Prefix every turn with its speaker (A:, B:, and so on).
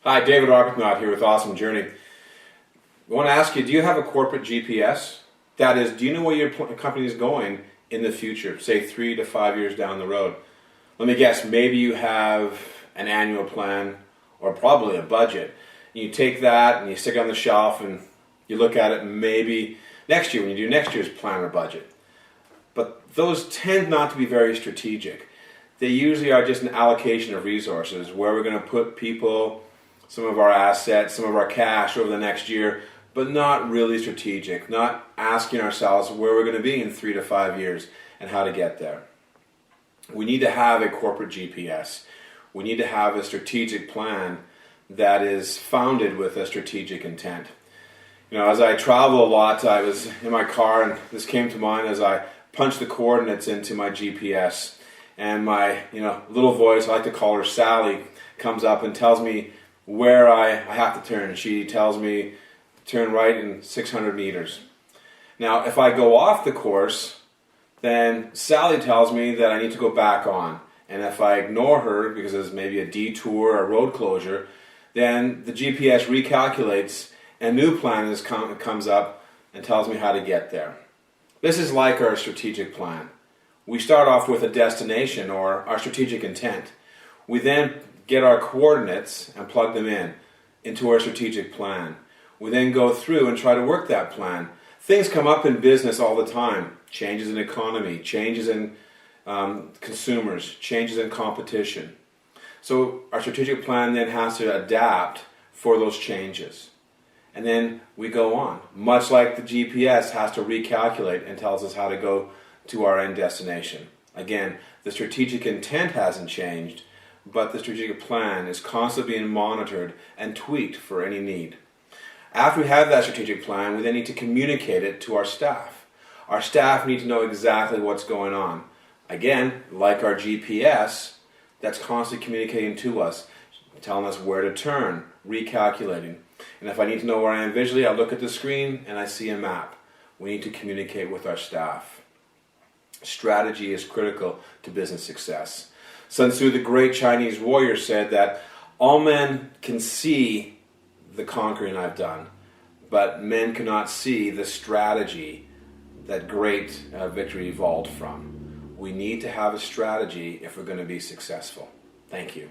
A: Hi, David Arbuthnot here with Awesome Journey. I want to ask you, do you have a corporate GPS? That is, do you know where your company is going in the future, say 3 to 5 years down the road? Let me guess, maybe you have an annual plan or probably a budget. You take that and you stick it on the shelf and you look at it maybe next year when you do next year's plan or budget. But those tend not to be very strategic. They usually are just an allocation of resources where we're going to put people, some of our assets, some of our cash over the next year, but not really strategic, not asking ourselves where we're going to be in 3 to 5 years and how to get there. We need to have a corporate GPS. We need to have a strategic plan that is founded with a strategic intent. You know, as I travel a lot, I was in my car and this came to mind as I punched the coordinates into my GPS, and my little voice, I like to call her Sally, comes up and tells me where I have to turn. She tells me turn right in 600 meters. Now, if I go off the course, then Sally tells me that I need to go back on. And if I ignore her because there's maybe a detour or road closure, then the GPS recalculates and a new plan comes up and tells me how to get there. This is like our strategic plan. We start off with a destination or our strategic intent. We then get our coordinates and plug them into our strategic plan. We then go through and try to work that plan. Things come up in business all the time. Changes in economy, changes in consumers, changes in competition. So our strategic plan then has to adapt for those changes. And then we go on. Much like the GPS has to recalculate and tells us how to go to our end destination. Again, the strategic intent hasn't changed, but the strategic plan is constantly being monitored and tweaked for any need. After we have that strategic plan, we then need to communicate it to our staff. Our staff need to know exactly what's going on. Again, like our GPS, that's constantly communicating to us, telling us where to turn, recalculating. And if I need to know where I am visually, I look at the screen and I see a map. We need to communicate with our staff. Strategy is critical to business success. Sun Tzu, the great Chinese warrior, said that all men can see the conquering I've done, but men cannot see the strategy that great victory evolved from. We need to have a strategy if we're going to be successful. Thank you.